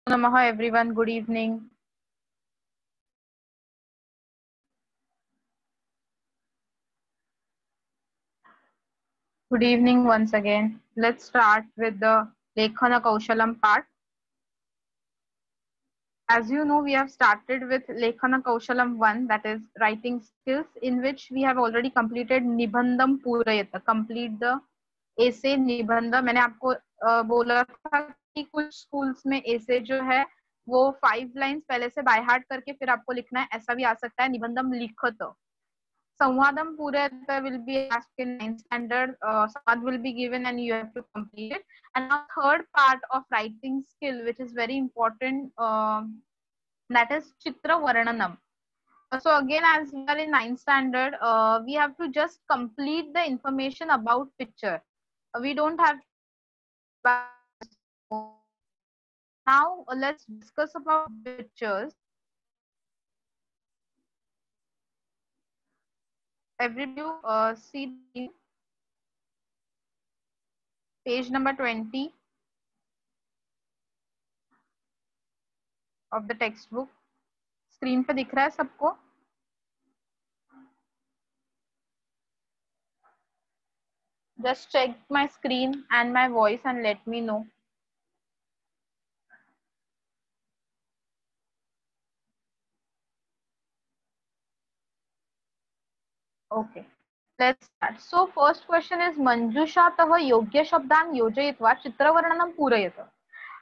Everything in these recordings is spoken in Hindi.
Namaha everyone, good evening. Good evening once again. Let's start with the Lekhana Kaushalam part. As you know, we have started with Lekhana Kaushalam 1, that is writing skills, in which we have already completed Nibandham Purayata, complete the essay Nibandha. मैंने आपको बोला था कि कुछ स्कूल्स में essay जो है वो 5 लाइन्स पहले से बाय हार्ट करके फिर आपको लिखना है, ऐसा भी आ सकता है निबंधम लिखत. Samvadam Purayata will be asked in 9th standard. Samvad will be given and you have to complete it. And now third part of writing skill, which is very important, that is Chitra Varnanam. So again, as we are in 9th standard, we have to just complete the information about picture. We don't have. Now let's discuss about pictures. Everybody see page number 20 of the textbook. Screen पे दिख रहा है सबको? Just check my screen and my voice and let me know. Okay, let's start. So first question is Manjushatah Yogya Shabdan Yojayitva Chitravarnanam Purayata.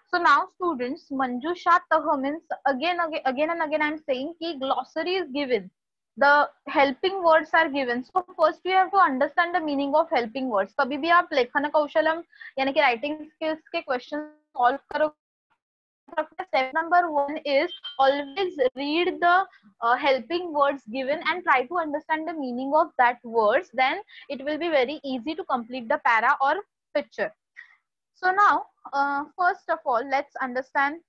So now students, Manjushatah means again and again I'm saying ki glossary is given. The helping words are given. So first we have to understand the meaning of helping words. कभी भी आप लेखन कौशलम यानी कि writing skills के question solve करो. Step number 1 is always read the helping words given and try to understand the meaning of that words. Then it will be very easy to complete the para or picture. So now, first of all, let's understand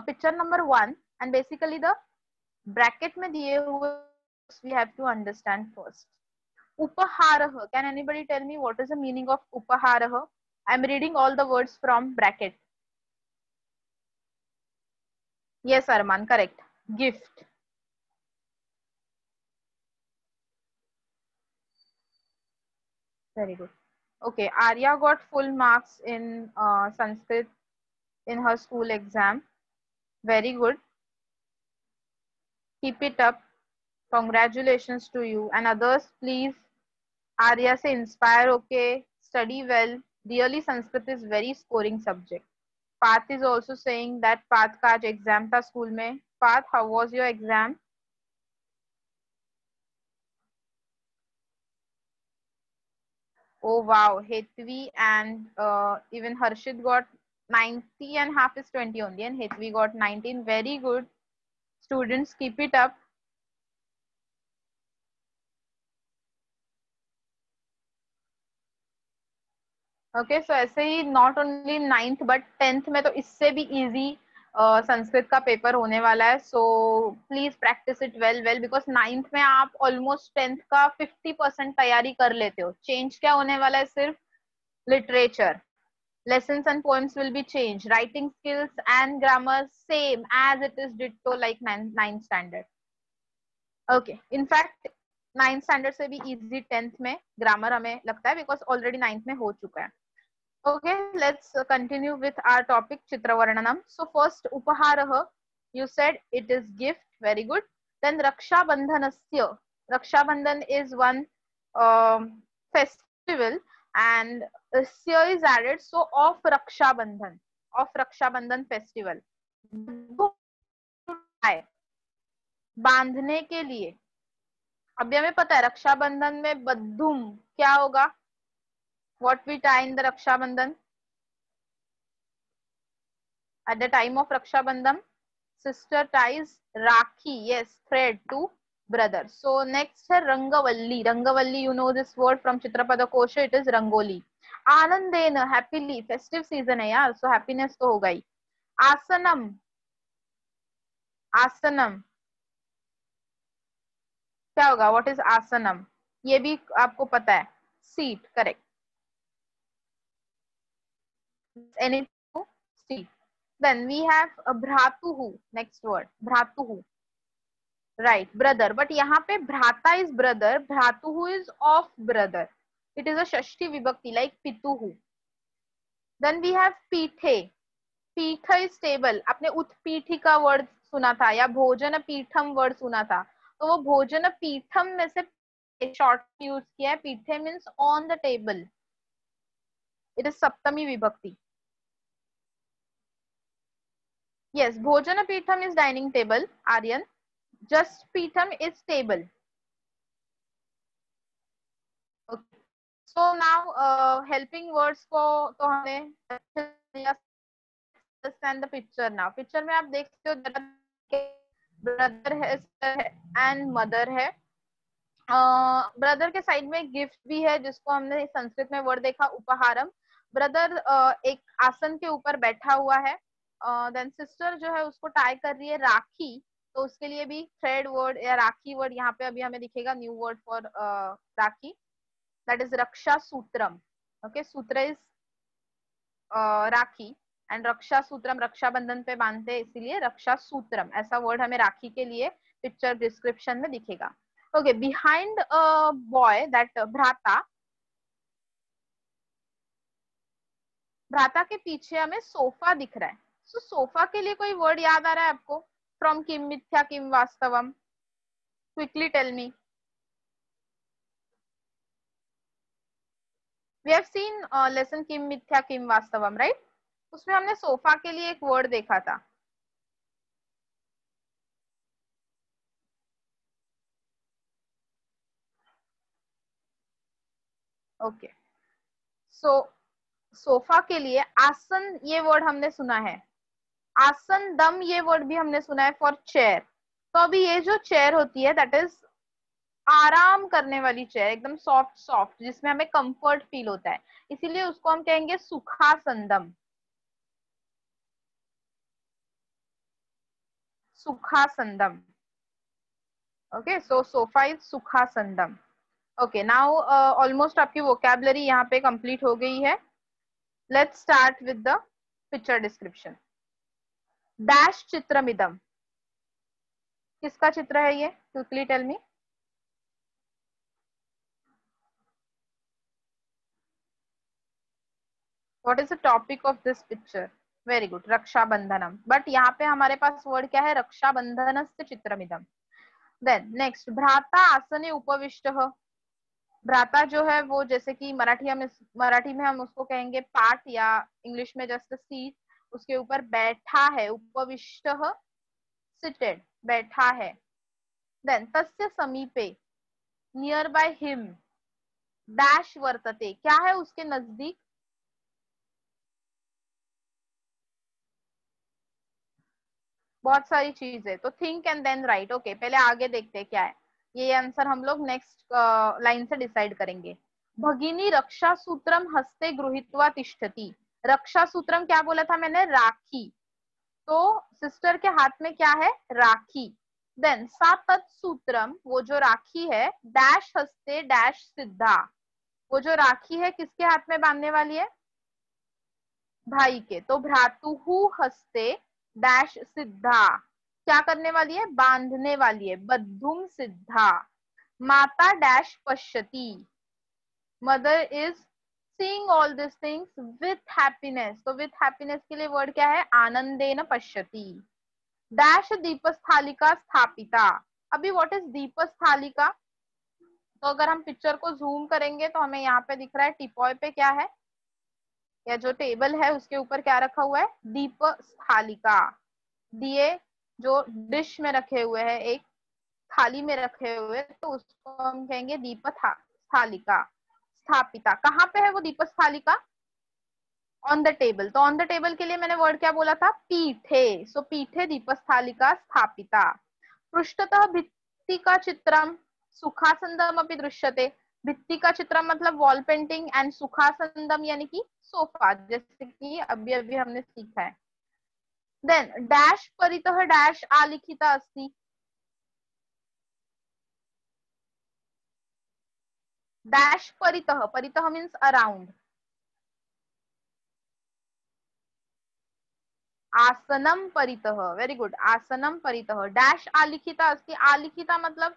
picture number 1, and basically the bracket में दिए हुए we have to understand first. Upaharah. Can anybody tell me what is the meaning of upaharah? I'm reading all the words from bracket. Yes, Arman, correct. Gift. Very good. Okay, Arya got full marks in Sanskrit in her school exam. Very good. Keep it up. Congratulations to you. And others, please, Arya say inspire, okay, study well. Really, Sanskrit is very scoring subject. Path is also saying that Path ka aaj exam tha school mein. Path, how was your exam? Oh wow, Hetvi and even Harshit got 90 and half is 20 only, and Hetvi got 19. Very good. Students, keep it up. Okay so ऐसे ही not only 9th but 10th में तो इससे भी इजी संस्कृत का पेपर होने वाला है. So please practice it well because 9th में आप ऑलमोस्ट 10th का 50% तैयारी कर लेते हो. चेंज क्या होने वाला है? सिर्फ literature. Lessons and poems will be changed. Writing skills and grammar same as it is ditto like 9th standard. Okay. In fact, 9th standard से भी easy 10th में grammar हमें लगता है because already 9th में हो चुका है. Okay, let's continue with our topic Chitravarnanam. So first Upaharah, you said it is gift. Very good. Then Raksha Bandhanasya. Raksha Bandhan is one festival and Sya is added. So of Raksha Bandhan festival. बांधने के लिए. अभी हमें पता है रक्षाबंधन में बद्धुम क्या होगा? What we tie in the Raksha Bandhan? At the time of Raksha Bandhan, sister ties Rakhi, yes, thread to brother. So next है Rangavalli. Rangavalli, you know this word from Chitrapada Kosha, it is Rangoli. Anandena, happily, festive season है यार, so happiness तो होगा ही. Asanam. Asanam. क्या होगा? What is Asanam? ये भी आपको पता है. Seat, correct. Anything to seat. Then we have भ्रातुः, next word भ्रातुः, right, brother, but यहाँ पे भ्राता is brother, भ्रातुः is of brother, it is a षष्ठी विभक्ति like पितुः. Then we have पीठे, पीठ is table, आपने उत्पीठिका वर्ड सुना था या भोजन पीठम वर्ड सुना था, तो वो भोजन पीठम में से शॉर्ट यूज किया है. पीठे means on the table, it is सप्तमी विभक्ति. Yes, Bhojana Pitham is dining table, Aryan. Just Pitham is table. Okay. So now helping words को तो हमने understand the picture now. Picture में आप देख सकते हो brother है, sister है and mother है. ब्रदर के साइड में गिफ्ट भी है जिसको हमने संस्कृत में वर्ड देखा उपहारम. ब्रदर एक आसन के ऊपर बैठा हुआ है. देन सिस्टर जो है उसको टाई कर रही है राखी, तो उसके लिए भी थ्रेड वर्ड या राखी वर्ड यहाँ पे अभी हमें दिखेगा, new word for rakhi, that is रक्षा सूत्रम. ओके, सूत्र इज राखी एंड रक्षा सूत्रम, रक्षाबंधन पे बांधते हैं इसीलिए रक्षा सूत्रम, ऐसा वर्ड हमें राखी के लिए पिक्चर डिस्क्रिप्शन में दिखेगा. Okay, behind a boy that भ्राता, भ्राता के पीछे हमें सोफा दिख रहा है. सो सोफा के लिए कोई वर्ड याद आ रहा है आपको? फ्रॉम किम मिथ्या किम वास्तवम, quickly tell me. We have seen lesson किम मिथ्या किम वास्तवम, राइट? उसमें हमने सोफा के लिए एक वर्ड देखा था. ओके, सो सोफा के लिए आसन ये वर्ड हमने सुना है. आसन दम ये वर्ड भी हमने सुना है फॉर चेयर. तो अभी ये जो चेयर होती है दैट इज आराम करने वाली चेयर, एकदम सॉफ्ट सॉफ्ट, जिसमें हमें कंफर्ट फील होता है, इसीलिए उसको हम कहेंगे सुखासंदम. सुखासंदम. ओके, सो सोफा इज सुखासंदम. ओके, नाउ ऑलमोस्ट आपकी वोकैबुलरी यहाँ पे कंप्लीट हो गई है. Let's start with the picture description. Dash चित्रमिदम, किसका चित्र है ये? Quickly tell me. What is the topic of this picture? Very good, रक्षाबंधनम. बट यहाँ पे हमारे पास वर्ड क्या है? रक्षाबंधनस्य चित्रमिदम. देन नेक्स्ट, भ्राता आसने उपविष्ट. भ्राता जो है वो जैसे कि मराठी में हम उसको कहेंगे पाट, या इंग्लिश में जस्ट सीट, उसके ऊपर बैठा है. उपविष्ट, सिटेड, बैठा है. देन तस्य समीपे, नियर बाय हिम, डैश वर्तते, क्या है उसके नजदीक? बहुत सारी चीज है, तो think and then right. Okay, पहले आगे देखते हैं क्या है. ये आंसर हम लोग नेक्स्ट लाइन से डिसाइड करेंगे. भगिनी रक्षा सूत्रम हस्ते गृहीत्वा तिष्ठति. रक्षा सूत्रम क्या बोला था मैंने? राखी. तो सिस्टर के हाथ में क्या है? राखी. देन सा तत्सूत्रम, वो जो राखी है, डैश हस्ते डैश सिद्धा, वो जो राखी है किसके हाथ में बांधने वाली है? भाई के. तो भ्रातुहु हस्ते डैश सिद्धा, क्या करने वाली है? बांधने वाली है. बद्धुम सिद्धा. माता डैश पश्यति, mother is seeing all this things with happiness. तो विथ हैप्पीनेस के लिए वर्ड क्या है? आनंदेन पश्यति. डैश दीपस्थालिका स्थापिता. अभी व्हाट इज दीपस्थालिका? तो अगर हम पिक्चर को जूम करेंगे तो हमें यहाँ पे दिख रहा है टिपॉय पे क्या है, या जो टेबल है उसके ऊपर क्या रखा हुआ है? दीपस्थालिका. दिए जो डिश में रखे हुए हैं, एक थाली में रखे हुए, तो उसको हम कहेंगे दीपस्थालिका. स्थापिता, कहाँ पे है वो दीपस्थालिका? On the table. तो ऑन द टेबल के लिए मैंने वर्ड क्या बोला था? पीठे. सो पीठे दीपस्थालिका स्थापिता. पृष्ठतः भित्ति का चित्रम सुखासंदम अपि दृश्यते. भित्ति का चित्र मतलब वॉल पेंटिंग, एंड सुखासंदम यानी कि सोफा, जैसे कि अभी अभी हमने सीखा है. देन डैश परितः डैश आलिखिता अस्ति. डैश परितः, परितः मीन्स अराउंड. आसनम परितः, वेरी गुड, आसनम परितः डैश आलिखिता अस्ति। आलिखिता मतलब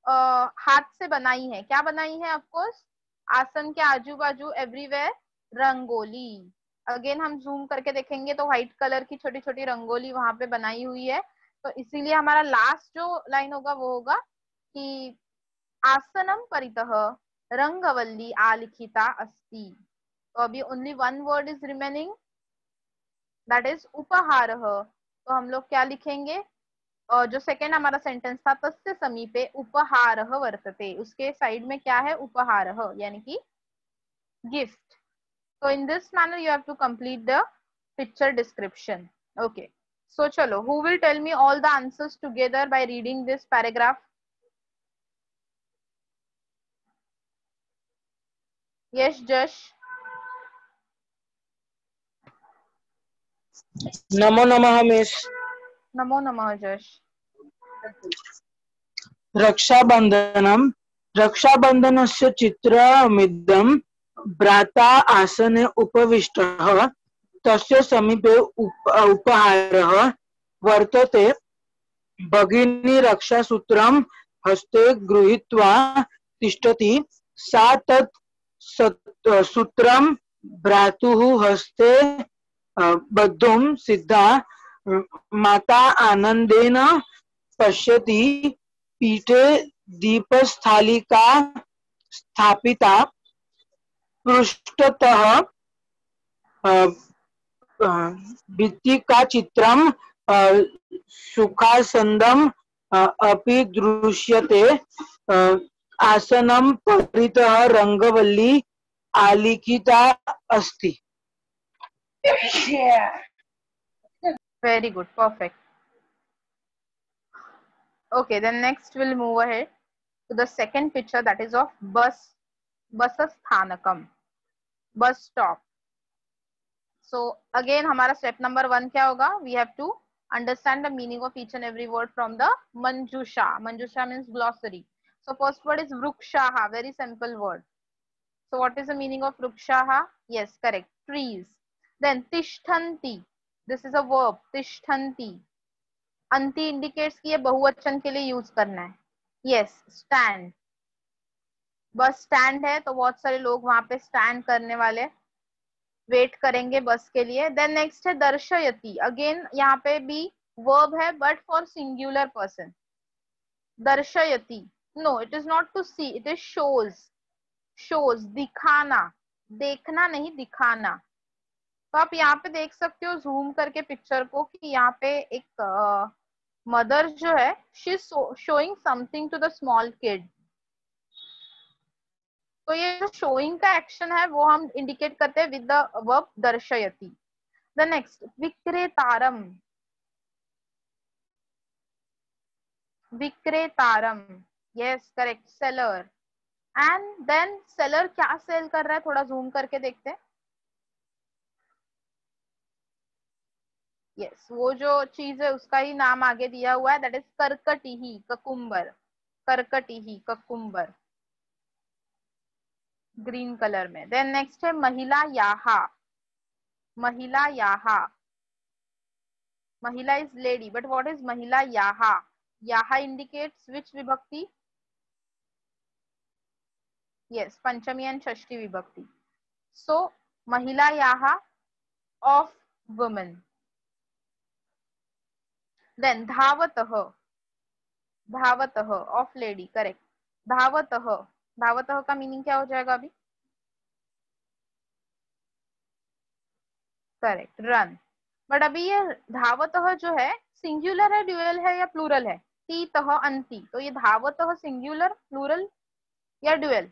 हाथ से बनाई है, क्या बनाई है, ऑफकोर्स आसन के आजू बाजू एवरीवेयर रंगोली। अगेन हम जूम करके देखेंगे तो व्हाइट कलर की छोटी छोटी रंगोली वहां पे बनाई हुई है, तो इसीलिए हमारा लास्ट जो लाइन होगा वो होगा कि आसनम परितः रंगवल्ली आलिखिता अस्ति। तो अभी only one word is remaining, that is उपहारः। तो हम लोग क्या लिखेंगे, और जो सेकेंड हमारा सेंटेंस था, तस्य समीपे उपहारः वर्तते, उसके साइड में क्या है, उपहारः यानी कि gift. So in this manner you have to complete the picture description. Okay. So chalo, who will tell me all the answers together by reading this paragraph? Yes, Josh. नमो नमः मिस। Namo Namah, Josh. रक्षाबंधनम, रक्षाबंधनस्य चित्रमिदं भ्राता आसने उपविष्टः, तस्य समीपे उपहारः वर्तते। भगिनी रक्षासूत्रं हस्ते गृहीत्वा तिष्ठति, सा तत् सूत्रं भ्रातुः हस्ते बद्धुं सिद्धा। माता आनंदेन पश्यति, पीठे दीपस्थालिका स्थापिता, पृष्ठतः भित्तिका चित्रं सुखासन्दम् अपि दृश्यते। आसनं परितः रंगवल्ली आलिखिता अस्ति। Very good, perfect. Okay, then next we'll move ahead to the second picture, that is of bus sthanakam, bus stop. So again हमारा step number 1 क्या होगा, we have to understand the meaning of each and every word from the manjusha. Manjusha means glossary. So first word is vrukshaha, very simple word. So what is the meaning of vrukshaha? Yes, correct, trees. Then tishthanti, this is a verb, tishthanti. अंति indicates कि ये बहुवचन के लिए यूज करना है. Yes, stand. बस स्टैंड है तो बहुत सारे लोग वहां पे स्टैंड करने वाले, वेट करेंगे बस के लिए. देन नेक्स्ट है दर्शयति, अगेन यहाँ पे भी वर्ब है बट फॉर सिंगुलर पर्सन. दर्शयति, no it is not to see, it is shows. Shows दिखाना, देखना नहीं दिखाना. तो आप यहाँ पे देख सकते हो जूम करके पिक्चर को कि यहाँ पे एक मदर जो है she is showing something to the small kid. तो ये जो शोइंग का एक्शन है वो हम इंडिकेट करते हैं विद द वर्ब दर्शयति. द नेक्स्ट विक्रेतारम, विक्रेतारम, yes correct, seller. And then seller क्या सेल कर रहा है, थोड़ा जूम करके देखते हैं. यस, वो जो चीज है उसका ही नाम आगे दिया हुआ है, दैट इज कर्कटिही, ककुम्बर. कर्कटिही, ककुम्बर, ग्रीन कलर में. देन नेक्स्ट है महिला याहा, महिला याहा. महिला is lady but what is महिला याहा? याहा इंडिकेट्स विच विभक्ति? yes, पंचमी एंड षष्ठी विभक्ति. so महिला याहा of women. then धावतः, धावतः of lady, करेक्ट. धावतः, धावतः का मीनिंग क्या हो जाएगा अभी? Correct, run. बट अभी ये धावतः जो है सिंगुलर है, ड्यूअल है या प्लूरल है? ती तह अंति, तो ये धावतः सिंगुलर, प्लूरल या dual?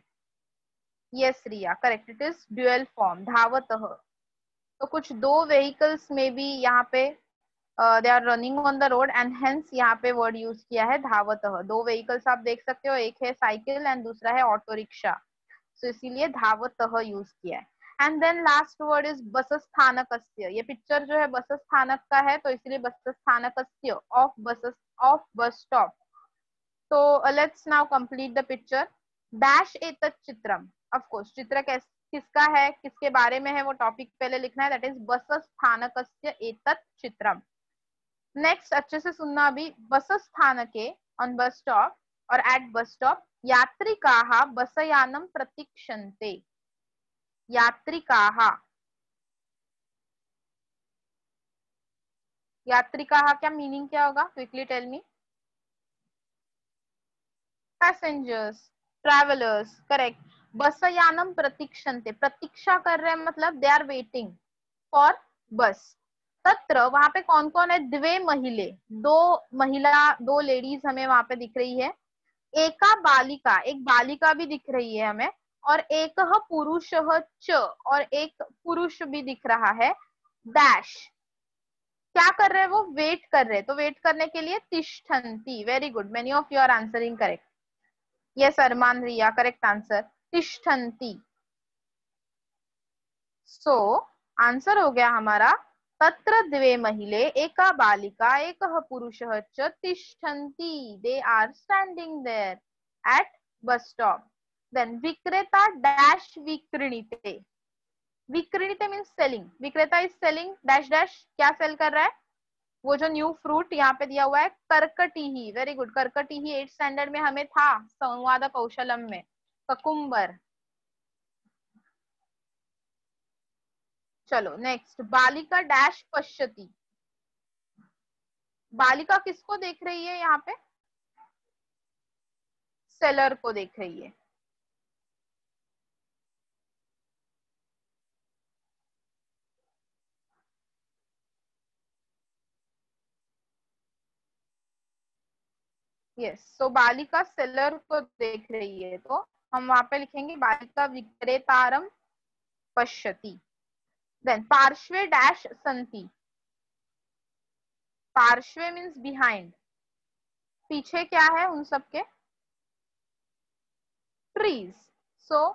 Yes Riya, correct, it is dual form, धावतः. तो कुछ दो व्हीकल्स में भी यहाँ पे they are running on the road and hence यहाँ पे वर्ड यूज किया है धावतः. दो व्हीकल्स आप देख सकते हो, एक है साइकिल एंड दूसरा है ऑटो रिक्शा, तो इसीलिए धावतः यूज किया है. And then last word is bus स्थानकस्य. ये पिक्चर जो है बस स्थानक का है तो इसलिए बस स्थानकस्य ऑफ बस स्टॉप. तो let's now complete the picture. Dash एतत् चित्रम, ऑफ कोर्स चित्र किसका है, किसके बारे में है, वो टॉपिक पहले लिखना है, दैट इज बस स्थानकस्य एतत् चित्रम। नेक्स्ट अच्छे से सुनना अभी, बस स्थानके ऑन बस स्टॉप और एट बस स्टॉप यात्रिकाः बसयानं प्रतीक्षन्ते। यात्रिकाः, यात्रिकाः क्या मीनिंग क्या होगा, quickly tell me. Passengers, travellers, correct. बसयानम प्रतीक्षन्ते, प्रतीक्षा कर रहे हैं मतलब दे आर वेटिंग फॉर बस। तत्र वहां पे कौन कौन है, द्वे महिले, दो महिला, दो लेडीज हमें वहां पे दिख रही है, एका बालिका, एक बालिका भी दिख रही है हमें, और एक पुरुष च, और एक पुरुष भी दिख रहा है, डैश। क्या कर रहे हैं वो, वेट कर रहे हैं, तो वेट करने के लिए तिष्ठन्ति। Very good, many of you are answering correct. Yes Arman Riya, correct answer, तिष्ठन्ति। सो आंसर हो गया हमारा, तत्र द्वे महिले एका बालिका एकः पुरुषः च तिष्ठन्ति, they are standing there at bus stop. Then विक्रेता डैश विक्रीणिते, विक्रीणिते मीन्स सेलिंग, विक्रेता इज सेलिंग डैश डैश, क्या सेल कर रहा है, वो जो न्यू फ्रूट यहाँ पे दिया हुआ है कर्कटिही। वेरी गुड, कर्कटिही 8th स्टैंडर्ड में हमें था संवाद कौशलम में, ककुम्बर। चलो नेक्स्ट, बालिका डैश पश्यति, बालिका किसको देख रही है यहाँ पे, सेलर को देख रही है। यस, सो बालिका सेलर को देख रही है, तो हम वहां पे लिखेंगे बालिका विक्रेतारम पश्यति। देन पार्श्वे डैश संति, पार्श्वे मीन्स बिहाइंड, पीछे क्या है उन सबके, ट्रीज। सो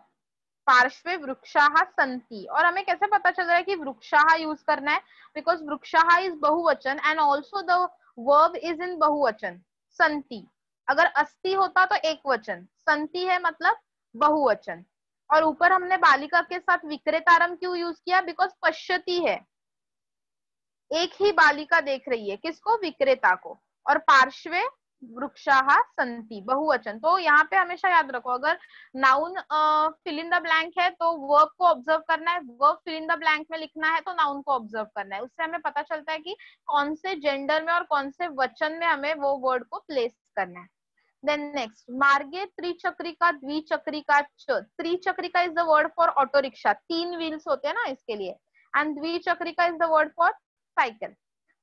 पार्श्वे वृक्षाः सन्ति, और हमें कैसे पता चल रहा है कि वृक्षाः यूज करना है, बिकॉज वृक्षाः इज बहुवचन and also the verb is in बहुवचन। सन्ति अगर अस्ति होता तो एक वचन, सन्ति है मतलब बहुवचन। और ऊपर हमने बालिका के साथ विक्रेतारम क्यों यूज किया, बिकॉज पश्यति है, एक ही बालिका देख रही है, किसको, विक्रेता को। और पार्श्वे वृक्षाः सन्ति बहुवचन, तो यहाँ पे हमेशा याद रखो, अगर noun fill in the blank है तो वर्ब को ऑब्जर्व करना है, verb fill in the blank में लिखना है तो नाउन को ऑब्जर्व करना है। उससे हमें पता चलता है कि कौन से जेंडर में और कौन से वचन में हमें वो वर्ड को प्लेस करना है। देन नेक्स्ट, मार्गे त्रिचक्रिका द्विचक्रिका च, त्रिचक्रिका is the word for auto rickshaw, 3 wheels होते हैं ना इसके लिए, एंड द्विचक्रिका is the word for cycle.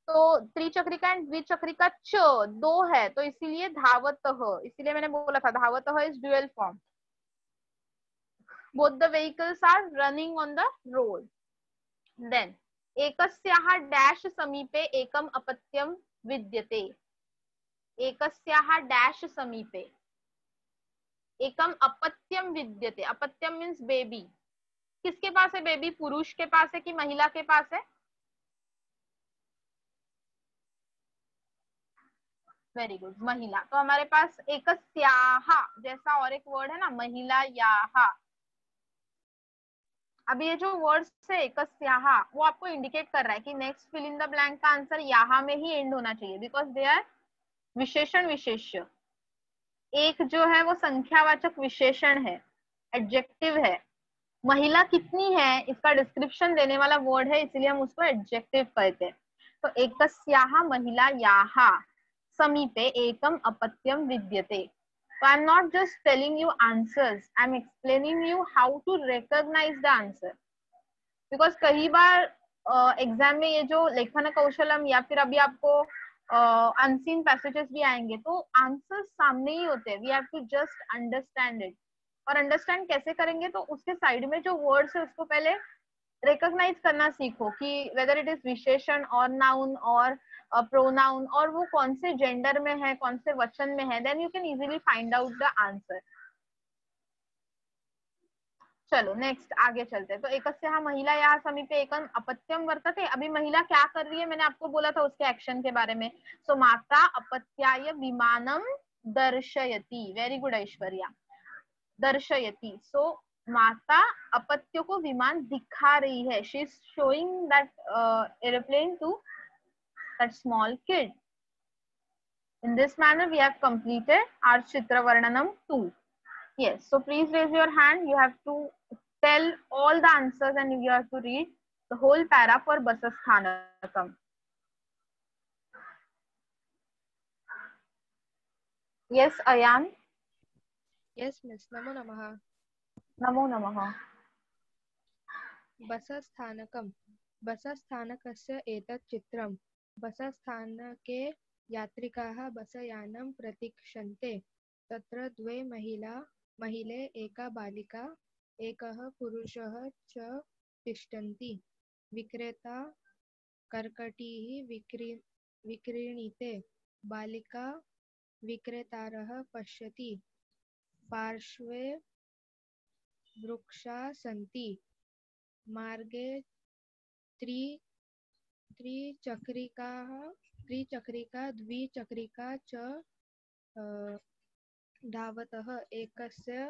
तो त्रिचक्रिका एंड द्विचक्रिका च 2 है, तो इसीलिए धावतः, इसीलिए मैंने बोला था धावतः is dual form. Both the vehicles are running on the road. Then एकस्याः डैश समीपे एकम अपत्यम विद्यते, एकस्याः डैश समीपे एकम अपत्यम विद्यते, अपत्यम मीन्स बेबी, किसके पास है बेबी, पुरुष के पास है कि महिला के पास है, वेरी गुड, महिला। तो हमारे पास एकस्याः जैसा और एक वर्ड है ना, महिला याः। अब ये जो वर्ड्स है एकस्याः, वो आपको इंडिकेट कर रहा है कि next fill in the blank का आंसर याः में ही एंड होना चाहिए, बिकॉज दे आर विशेषण विशेष्य। एक जो है वो संख्यावाचक विशेषण है, एडजेक्टिव है। महिला कितनी है इसका डिस्क्रिप्शन देने वाला वर्ड है, इसलिए हम उसको एडजेक्टिव कहते हैं। तो एकस्याः महिला याः समीपे एकम अपत्यम विद्यते। So I'm not just telling you answers, I'm explaining you how to recognize the answer. Because कई बार एग्जाम में ये जो लेखन कौशलम या फिर अभी आपको अनसीन पैसेजेस भी आएंगे, तो आंसर्स सामने ही होते हैं, we have to just understand it. और अंडरस्टैंड कैसे करेंगे, तो उसके साइड में जो वर्ड्स है उसको पहले रिकॉग्नाइज करना सीखो कि वेदर इट इज विशेषण और नाउन और प्रोनाउन, और वो कौन से जेंडर में है, कौन से वचन में है, then you can easily find out the answer. चलो नेक्स्ट आगे चलते हैं। तो एकस्याः महिला याः समीपे एकम अपत्यम वर्तते, अभी महिला क्या कर रही है, मैंने आपको बोला था उसके एक्शन के बारे में। सो माता अपत्याय विमानम दर्शयति, वेरी गुड ऐश्वर्या, दर्शयति। सो माता अपत्य को विमान दिखा रही है. She is showing that aeroplane to that small kid. In this manner, we have completed our Chitra Varnanam 2. Yes, so please raise your hand. You have to tell all the answers and you have to read the whole para for Basasthanakam. Yes, Ayan. Yes, Miss. Namo Namaha. Namo Namaha. बसस्थानकम् बसस्थानकस्य एतत् चित्रम्. बसस्थानके यात्रिकाः बसयानं प्रतीक्षन्ते. तत्र द्वे महिले एका बालिका एकः पुरुषः च तिष्ठन्ति. विक्रेता कर्कटीः विक्रीणीते. बालिका विक्रेतारः पश्यति. पार्श्वे वृक्षाः सन्ति. मार्गे त्रिचक्रिका द्विचक्रिका च धावतः. एकस्य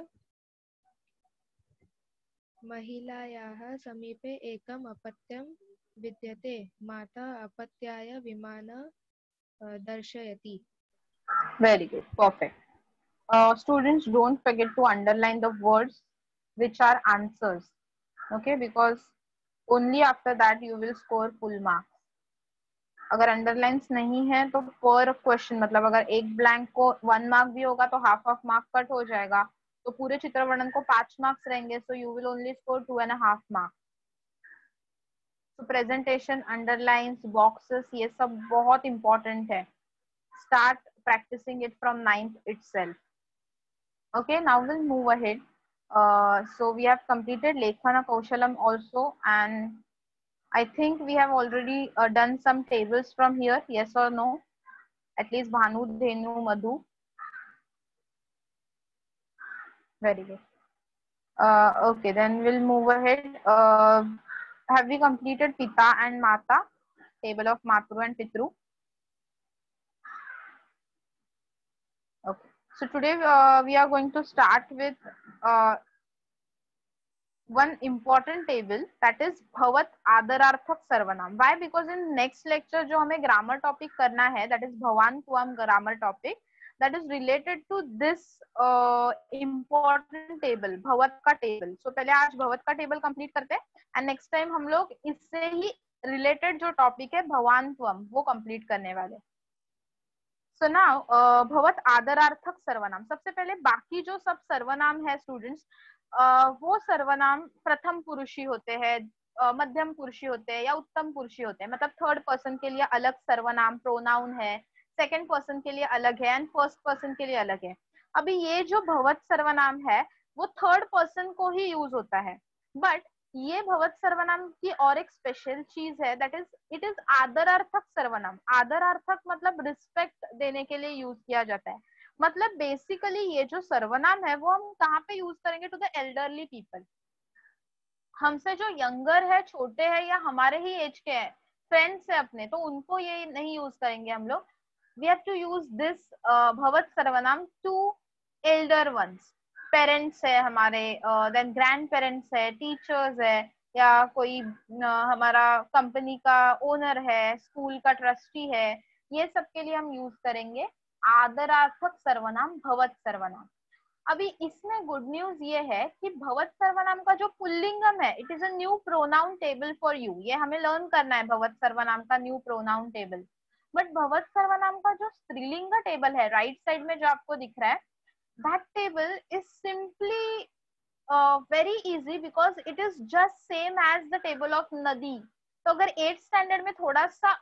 महिलायाः समीपे एकम् अपत्यं विद्यते. माता अपत्याय विमानं दर्शयति. Very good. Perfect. Students, don't forget to underline the words which are answers. Okay, because only after that you will score full marks. अगर अंडरलाइंस नहीं है तो पर क्वेश्चन, मतलब अगर एक ब्लैंक को 1 मार्क भी होगा तो हाफ मार्क कट हो जाएगा. तो पूरे चित्र वर्णन को 5 मार्क्स रहेंगे. So you will only score 2.5 marks. तो प्रेजेंटेशन, अंडरलाइंस, बॉक्सेस, ये सब बहुत इंपॉर्टेंट है. Start practising it from 9th itself. Okay, now we'll move ahead. So we have completed Lekhana Kaushalam also, and I think we have already done some tables from here. Yes or no? At least Bhanu, Dhenu, Madhu. Very good. Okay, then we'll move ahead. Have we completed Pita and Mata? Table of Matru and Pitru. Okay. So today we are going to start with one important table, that is Bhavat Adararthak Sarvanam. Why? Because in next lecture जो हमें grammar topic करना है, that is Bhavan Tuam grammar topic, that is related to this important table, Bhavat का table. So पहले आज Bhavat का table complete करते हैं, and next time हम लोग इससे ही related जो topic है Bhavan Tuam वो complete करने वाले. So now भवत आदरार्थक सर्वनाम. सबसे पहले बाकी जो सब सर्वनाम है स्टूडेंट्स, वो सर्वनाम प्रथम पुरुषी होते हैं, मध्यम पुरुषी होते हैं या उत्तम पुरुषी होते हैं. मतलब थर्ड पर्सन के लिए अलग सर्वनाम प्रोनाउन है, सेकंड पर्सन के लिए अलग है एंड फर्स्ट पर्सन के लिए अलग है. अभी ये जो भवत सर्वनाम है वो थर्ड पर्सन को ही यूज होता है. बट ये भवत सर्वनाम की और एक स्पेशल चीज है, दैट इज इट इज आदरार्थक सर्वनाम. आदरार्थक मतलब रिस्पेक्ट देने के लिए यूज किया जाता है. मतलब बेसिकली ये जो सर्वनाम है वो हम कहाँ पे यूज करेंगे? To the elderly people. हमसे जो यंगर है, छोटे हैं या हमारे ही एज के हैं, फ्रेंड्स है अपने, तो उनको ये नहीं यूज करेंगे हम लोग. We have to use this भवत सर्वनाम टू एल्डर वंस. पेरेंट्स है हमारे, देन ग्रैंड पेरेंट्स है, टीचर्स है, या कोई हमारा कंपनी का ओनर है, स्कूल का ट्रस्टी है, ये सब के लिए हम यूज करेंगे आदरार्थक सर्वनाम भवत सर्वनाम. अभी इसमें गुड न्यूज ये है कि भवत सर्वनाम का जो पुल्लिंगम है, it is a new pronoun table for you. ये हमें लर्न करना है भवत सर्वनाम का न्यू प्रोनाउन टेबल. बट भवत सर्वनाम का जो स्त्रीलिंग टेबल है राइट साइड में जो आपको दिख रहा है, that table is simply very easy because it is just same as the table of नदी. तो अगर 8th स्टैंडर्ड में थोड़ा सा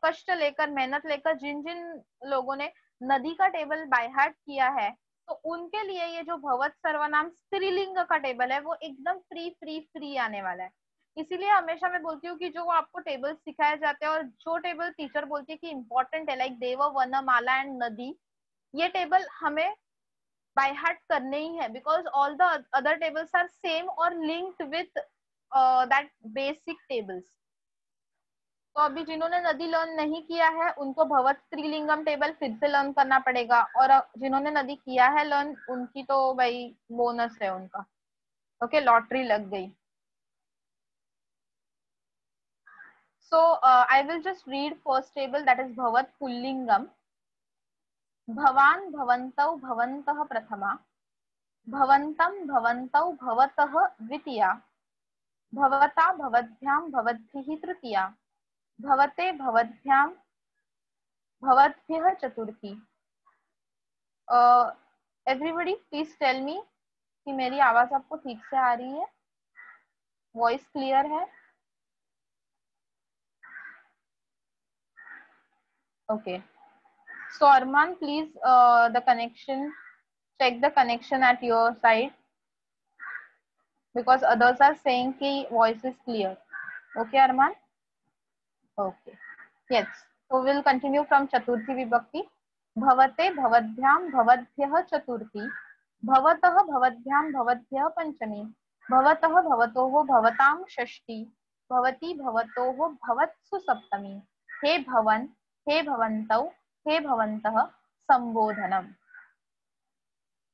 कष्ट लेकर, मेहनत लेकर जिन जिन लोगों ने नदी का टेबल बाय हार्ट किया है, तो उनके लिए ये जो भवत सर्वनाम स्त्रीलिंग का टेबल है वो एकदम फ्री आने वाला है. इसीलिए हमेशा मैं बोलती हूँ कि जो आपको टेबल सिखाए जाते हैं और जो टेबल टीचर बोलती है कि इंपॉर्टेंट है, लाइक देव, वन, माला एंड नदी, ये टेबल हमें बाय हार्ट करने ही है. Because all the other tables are same और linked with that basic tables. तो अभी जिन्होंने नदी लर्न नहीं किया है उनको भवत स्त्रीलिंगम टेबल फिर से लर्न करना पड़ेगा, और जिन्होंने नदी किया है लर्न, उनकी तो भाई बोनस है उनका. ओके, लॉटरी लग गई. So I will just read first table, that is bhavat pullingam. Bhavan bhavantau bhavantah prathama, bhavantam bhavantau bhavatah dvitiya, bhavata bhavadbhyam bhavadbhih tritiya, bhavate bhavadbhyam bhavatbhyah chaturthi. Everybody please tell me कि मेरी आवाज आपको ठीक से आ रही है, वॉइस क्लियर है? Okay. So Arman, please the connection, check the connection at your side because others are saying ki voice is clear. Okay, Arman? Okay. Yes. So we'll continue from Chaturthi Vibhakti. Bhavate bhavadbhyam bhavadbhyah chaturthi. Bhavatah bhavadbhyam bhavadbhyah panchami. Bhavatah bhavatoh bhavatam shashti. Bhavati bhavatoh bhavatsu saptami. हे भवन, हे भवन्तौ, हे भवन्तः, संबोधनम.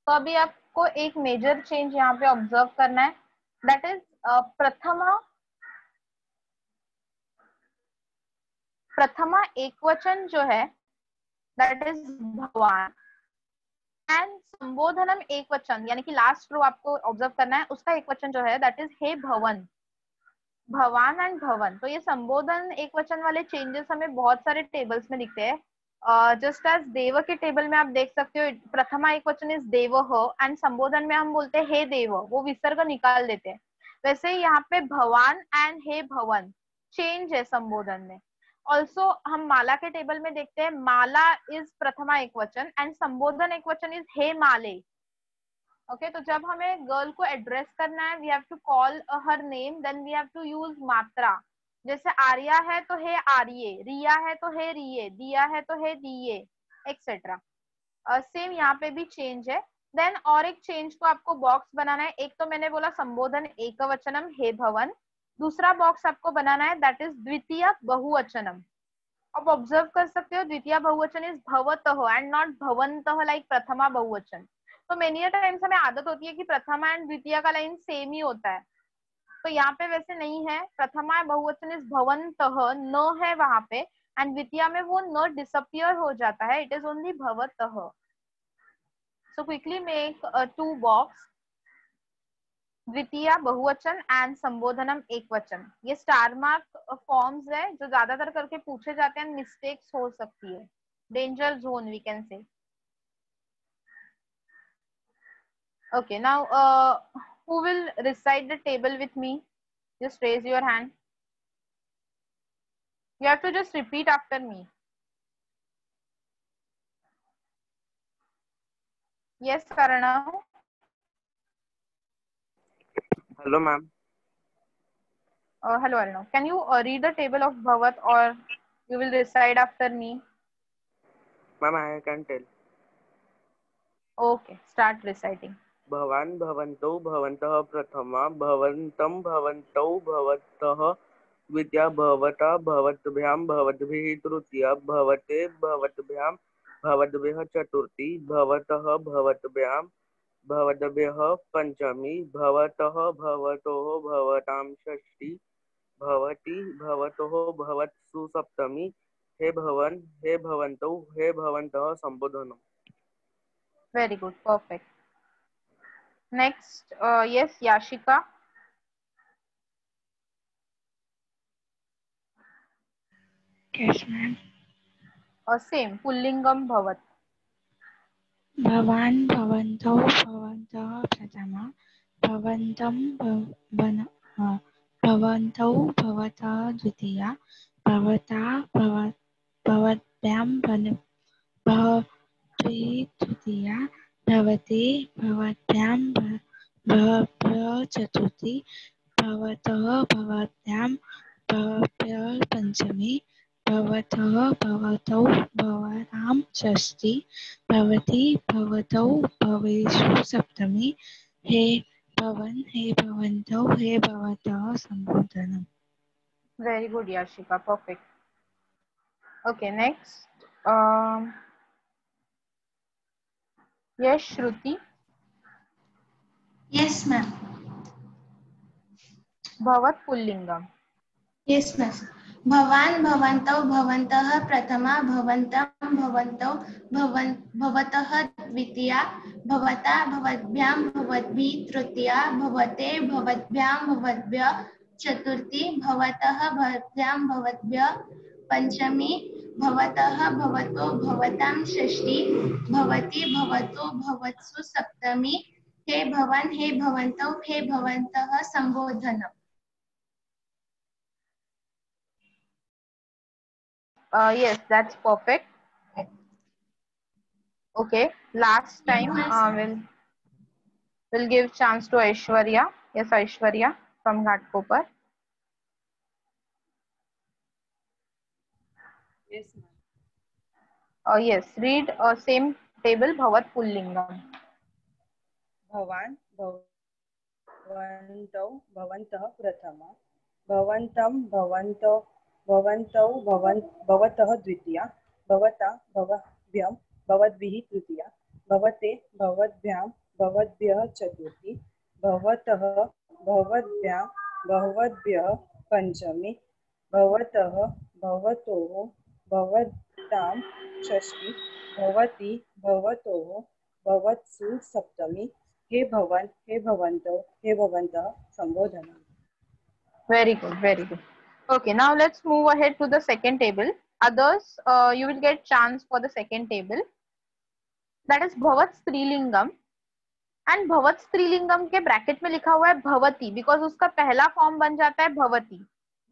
तो अभी आपको एक मेजर चेंज यहाँ पे ऑब्जर्व करना है, दैट इज प्रथमा एकवचन जो है दैट इज भगवान एंड संबोधनम एकवचन, यानी कि लास्ट रो आपको ऑब्जर्व करना है, उसका एकवचन जो है दैट इज हे भवन. भवान एंड भवन. तो ये संबोधन एक वचन वाले चेंजेस हमें बहुत सारे टेबल्स में दिखते हैं. जस्ट एज देव के टेबल में आप देख सकते हो, प्रथमा एक वचन इज देव एंड संबोधन में हम बोलते हैं हे देव, वो विसर्ग निकाल देते हैं. वैसे ही यहाँ पे भवान एंड हे भवन चेंज है संबोधन में. ऑल्सो हम माला के टेबल में देखते हैं, माला इज प्रथमा एक वचन एंड संबोधन एक वचन इज हे माले. ओके, तो जब हमें गर्ल को एड्रेस करना है, we have to call her name, then we have to use मात्रा. जैसे आर्या है तो हे आर्ये, रिया है तो हे रिये, दिया है तो हे दिये, एक्सेट्रा. सेम यहाँ पे भी चेंज है. देन और एक चेंज को आपको बॉक्स बनाना है. एक तो मैंने बोला संबोधन एक वचनम हे भवन, दूसरा बॉक्स आपको बनाना है दैट इज द्वितीय बहुवचनम. आप ऑब्जर्व कर सकते हो द्वितीय बहुवचन इज भवतः एंड नॉट भवन्तः लाइक प्रथमा बहुवचन. तो मेनी टाइम्स हमें आदत होती है कि प्रथमा एंड द्वितीय का लाइन सेम ही होता है, तो यहाँ पे वैसे नहीं है. प्रथमा बहुवचन इज भवन्तः, न है वहां पे, एंड द्वितीय में वो न डिसअपियर हो जाता है, इट इज ओनली भवतः. सो क्विकली मेक 2 बॉक्स, द्वितीय बहुवचन एंड संबोधनम एक वचन. ये स्टार मार्क फॉर्म्स है जो ज्यादातर करके पूछे जाते हैं, मिस्टेक्स हो सकती है, danger zone we can say. Okay, now who will recite the table with me? Just raise your hand. You have to just repeat after me. Yes, Karana. Hello, ma'am. Hello, Arnav. Can you read the table of Bhavat, or you will recite after me? Ma'am, I can tell. Okay, start reciting. भवान भवन्तौ भवन्तः प्रथमा, भवन्तं भवन्तौ भवतः द्वितीया, भवता भवद्भ्यां भवद्भिः तृतीया, भवते भवद्भ्यां भवद्भ्यः चतुर्थी, भवतः भवद्भ्यां भवद्भ्यः पंचमी, भवतः भवतोः भवतां षष्ठी, भवति भवतोः भवत्सु सप्तमी. हे भवन, हे भवन्तौ, हे भवन्तः, संबोधनम्. Very good, perfect. Next, yes, Yashika. Yes, ma'am. Same, Pullingam Bhavat. भवान् भवन्तौ भवन्तः प्रथमा, भवन्तं भवन्तौ भवतः द्वितीया, भवता भवद्भ्यां भवद्भिः तृतीया, भवते भवद्भ्यां भवद्भ्यः चतुर्थी, भवतः भवद्भ्यां भवद्भ्यः पंचमी, भवतः भवतौ भवतां षष्ठी, भवति भवतौ भवेषु सप्तमी. हे भवन, हे भवन्तौ, हे भवतः, संबोधनम्. Very good, Yashika, perfect. Okay, next. Yes, Shruti. Yes, ma'am. भवत पुल्लिंगम. Yes, miss. भवान् भवन्तौ भवन्तः प्रथमा भवन्तं भवन्तौ भवतः द्वितीया भवता भवद्भ्यां भवद्भिः तृतीया भवते भवद्भ्यां भवद्भ्यः चतुर्थी भवतः भवद्भ्यां भवद्भ्यः पंचमी भवतः भवतो भवतां षष्ठी भवति भवतो भवत्सु सप्तमी हे भवन हे भवन्तौ हे भवन्तः संबोधनम्. Yes, that's perfect. Okay, last time we'll give chance to Aishwarya. Yes, Aishwarya from Ghatkopar. Yes, ma'am. Yes, read same table Bhavat Pullingam. भवान् भवन्तौ भवन्तः प्रथमा भवन्तं भवन्तौ भवतः द्वितीया भवता भवद्भ्यां भवद्भिः तृतीया भवते भवद्भ्यां भवद्भ्यः चतुर्थी भवतः भवद्भ्यां भवद्भ्यः पंचमी भवतः भवतोः भवतां षष्ठी भवति भवतोः भवत्सु सप्तमी हे भवन हे भवन्तौ हे भवन्तः संबोधनम्. Very good, very good. Okay, now let's move ahead to the second table. Others, you will get chance for the second table. That is Bhavat Strilingam. And भवत स्त्रीलिंगम के ब्रैकेट में लिखा हुआ है भवती, बिकॉज उसका पहला फॉर्म बन जाता है भवती.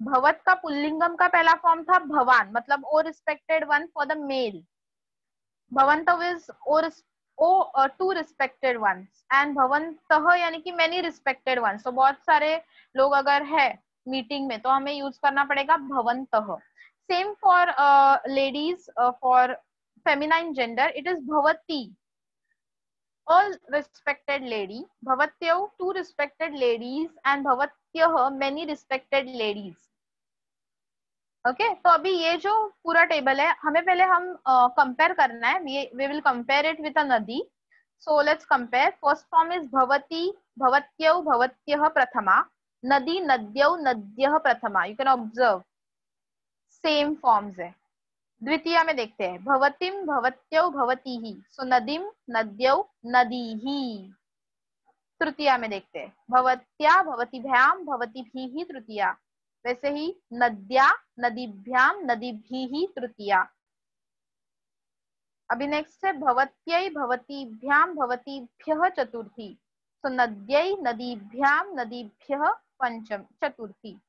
भवत का पुल्लिंगम का पहला फॉर्म था भवान, मतलब O respected one for the male. भवंतव is O two respected ones and भवंतः यानी कि मेनी रिस्पेक्टेड वंस. तो बहुत सारे लोग अगर है मीटिंग में तो हमें यूज करना पड़ेगा भवंतः. Same for ladies, for feminine gender it is भवती, all respected lady. Bhavatyau two respected ladies and Bhavatyah many respected ladies. Okay, तो अभी ये जो पूरा टेबल है हमें पहले हम कंपेयर करना है. we will compare it with a nadi. So let's compare. First form is Bhavati, Bhavatyau, Bhavatyah prathama. Nadi, Nadyau, Nadyah prathama. You can observe same forms है. द्वितीया में देखते हैं भवतिम भवत्यौ भवतीहि. सो नदीम नद्यौ नदीहि. तृतीया में देखते हैं भवत्या भवतिभ्याम भवतिभिः तृतीया. वैसे ही नद्या नदीभ्याम नदीभिः तृतीया. अभी नेक्स्ट है भवत्यै भवतीभ्याम भवतीभ्यः चतुर्थी. सो नद्यै नदीभ्याम नदीभ्यः पंचम चतुर्थी.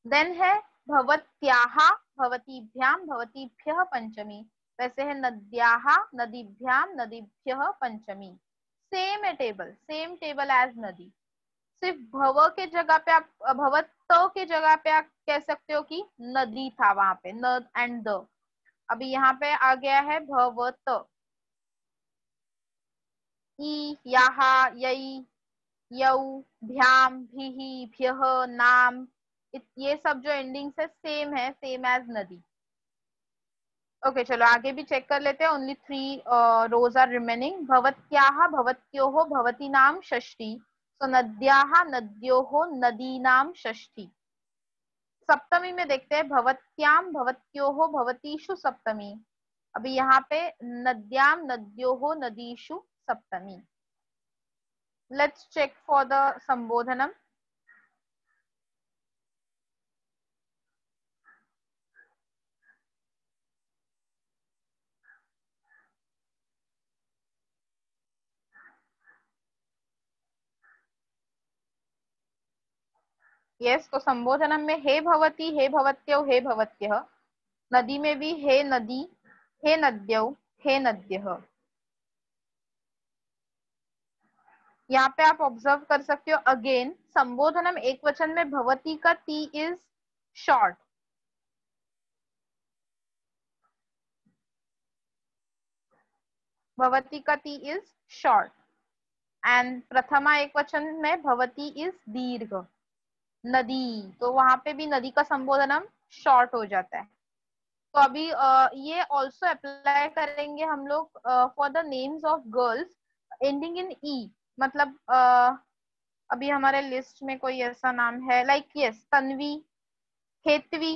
देन है भवत्याः भवतीभ्याम भवतीभ्यः पंचमी. वैसे है नद्याः नदीभ्याम नदीभ्यः पंचमी. सेम है टेबल, सेम टेबल एज नदी. सिर्फ भव के जगह पे आप भवत के जगह पे आप कह सकते हो कि नदी था वहां पे, न एंड द. अभी यहाँ पे आ गया है भवत. ई याहा यै यौ भ्याम भीहि भ्यः नाम, ये सब जो एंडिंग्स है सेम एज नदी. ओके, चलो आगे भी चेक कर लेते हैं. Only 3 rows are remaining. भवत्याः भवत्योः भवतीनां षष्ठी. सो नद्याः नद्योः नदीनां षष्ठी. सप्तमी में देखते हैं भवत्यां भवत्योः भवतीषु सप्तमी. अभी यहाँ पे नद्यां नद्योः नदीषु सप्तमी. लेट्स चेक फॉर द संबोधनम. यस, तो संबोधनम में हे भवती हे भवत्यौ हे भवत्यः. नदी में भी हे नदी हे नद्यौ हे नद्यः. यहाँ पे आप ऑब्जर्व कर सकते हो अगेन संबोधनम एक वचन में भवती का टी इज शॉर्ट. भवती का टी इज शॉर्ट एंड प्रथमा एक वचन में भवती इज दीर्घ. नदी, तो वहां पे भी नदी का संबोधनम शॉर्ट हो जाता है. तो अभी ये ऑल्सो अप्लाई करेंगे हम लोग for the names of girls ending in E. मतलब अभी हमारे लिस्ट में कोई ऐसा नाम है like yes Tanvi, Hetvi,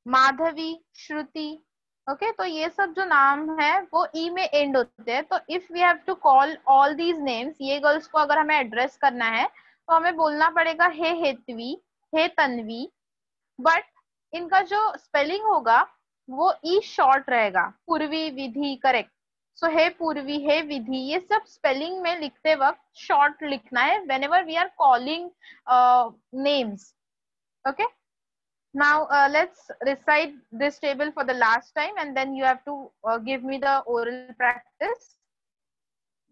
Madhavi, Shruti. Okay तो ये सब जो नाम है वो ई में एंड होते हैं। तो if we have to call all these names, ये गर्ल्स को अगर हमें एड्रेस करना है तो हमें बोलना पड़ेगा हे हेतवी, हे तन्वी, बट इनका जो स्पेलिंग होगा वो ई शॉर्ट रहेगा। पूर्वी, विधि, करेक्ट। सो हे पूर्वी, हे विधि, ये सब स्पेलिंग में लिखते वक्त शॉर्ट लिखना है whenever we are calling names. Okay. Now let's recite this table for the last time and then you have to give me the oral practice.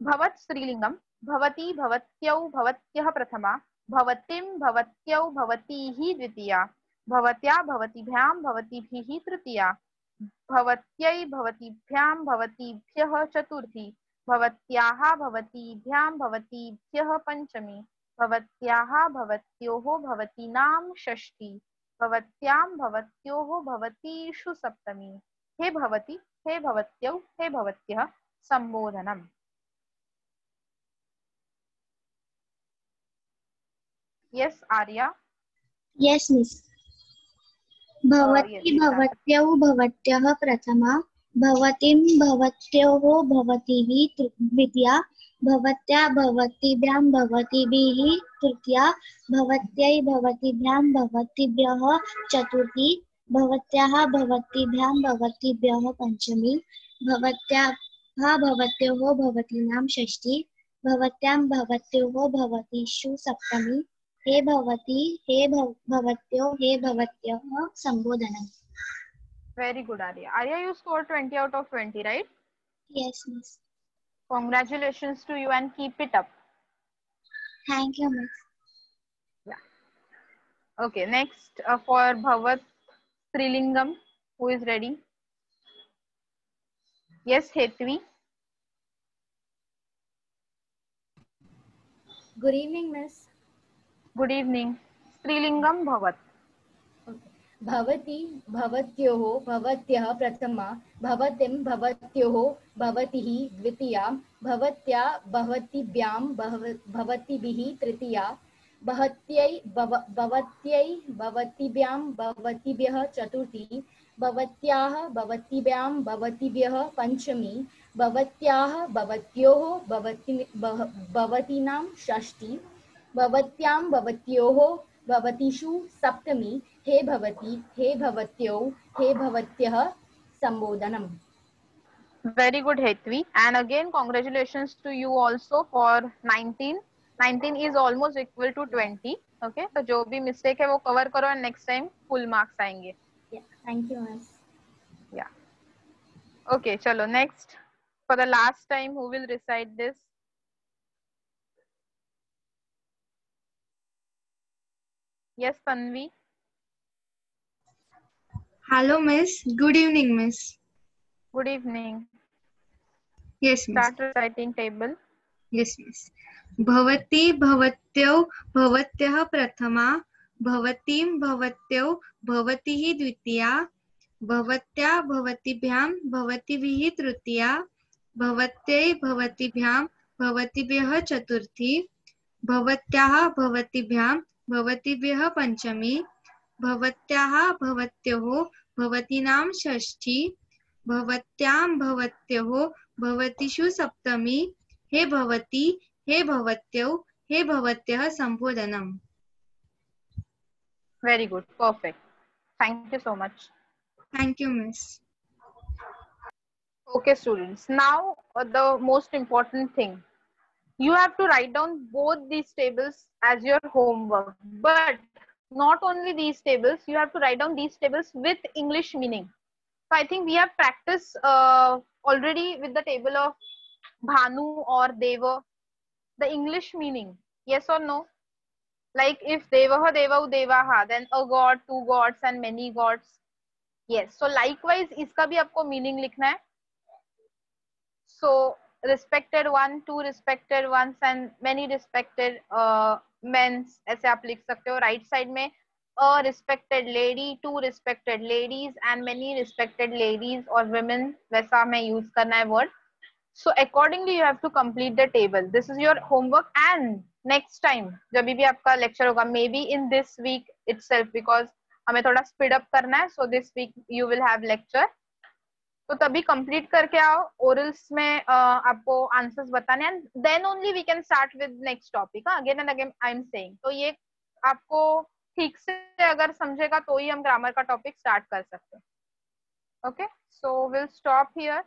भवत् स्त्रीलिंगम, भवती भवत्यौ भवत्यः प्रथमा, भवतिं भवत्यौ भवतीः द्वितीया, भवत्या भवतीभ्यां भवतीभिः तृतीया, भवत्यै भवतीभ्यां भवतीभ्यः चतुर्थी, भवत्याः भवतीभ्यां भवतीभ्यः पंचमी, भवत्याः भवत्योः भवतीनां षष्ठी, भवत्यां भवत्योः भवतीषु सप्तमी। हे भवती, हे भवत्यौ, हे भवत्यः संबोधनम्। Yes, Arya. Yes, miss. भवती yes, भवत्यौ भवत्यः प्रथमा, भवतीं भवत्योः भवतीभिः द्वितीया, भवत्या भवतीभ्यां भवतीभिः तृतीया, भवत्यै भवतीभ्यां भवतीभ्यः चतुर्थी, भवत्याः भवतीभ्यां भवतीभ्यः पंचमी, भवत्याः भवत्योः भवतीनां षष्ठी, भवत्यां भवत्योः भवतीषु सप्तमी। हे भवती, हे भवत्यो, हे भवत्यः संबोधनम्। Very good, Arya. Arya, you scored 20 out of 20, right? Yes, miss. Congratulations to you and keep it up. Thank you, miss. Yeah. Okay, next for Bhavat Strilingam, who is ready? Yes, Hetvi. Good evening, miss. Good evening. Strilingam Bhavat. भवती भवत्योः भवत्यः प्रथमा, भवतीं भवत्योः भवतीः द्वितीया, भवत्या भवतीभ्यां भवतीभिः तृतीया, भवत्यै भवतीभ्यां भवतीभ्यः चतुर्थी, भवत्याः भवतीभ्यां भवतीभ्यः पंचमी, भवत्याः भवत्योः भवतीनां षष्ठी, भवत्यां भवत्योः भवतीषु सप्तमी। हे भवती, हे भवत्यो, हे भवत्यः संबोधनम्। Very good, Hetvi. And again, congratulations to you also for 19. 19 is almost equal to 20. Okay, तो जो भी mistake है वो cover करो and next time full marks आएंगे. Yeah, thank you, miss. Yeah. Okay, चलो next. For the last time, who will recite this? Yes, Tanvi. Hello, miss. Good evening, miss. Good evening. Yes, miss. Start reciting table. Yes, miss. भवती भवत्यौ भवत्यः प्रथमा, भवतीं भवत्यौ भवतीः द्वितीया, भवत्या भवतीभ्यां भवतीभिः तृतीया, भवत्यै भवतीभ्यां भवतीभ्यः चतुर्थी, भवत्याः भवतीभ्यां भवतीभ्यः पंचमी, भवत्याः भवत्योः भवतीनां षष्ठी, भवत्यां भवत्योः भवतीषु सप्तमी। हे भवती, हे भवत्यौ, हे भवत्यः संबोधनम्। Very good. Perfect. Thank you so much. Thank you, miss. Okay, students. Now the most important thing. You have to write down both these tables as your homework. But not only these tables, you have to write down these tables with English meaning. So I think we have practiced already with the table of Bhanu or Deva, the English meaning. Yes or no? Like if Devaha, Devau, Devaha, then a god, two gods and many gods. Yes. So likewise, इसका भी आपको meaning लिखना है. So respected one, two respected ones and many respected men, ऐसे आप लिख सकते हो. Right side में a respected lady, two respected ladies and many respected ladies or women, वैसा हमें use करना है word. So accordingly you have to complete the table. This is your homework and next time जब भी आपका लेक्चर होगा, maybe in this week itself, because हमें थोड़ा स्पीड अप करना है, so this week you will have lecture, तो तभी कंप्लीट करके आओ। ओरल्स में आपको आंसर्स बताने, and then only we can start with next topic. Again and again I am saying, तो ये आपको ठीक से अगर समझेगा तो ही हम ग्रामर का टॉपिक स्टार्ट कर सकते हैं। Okay, so will stop here.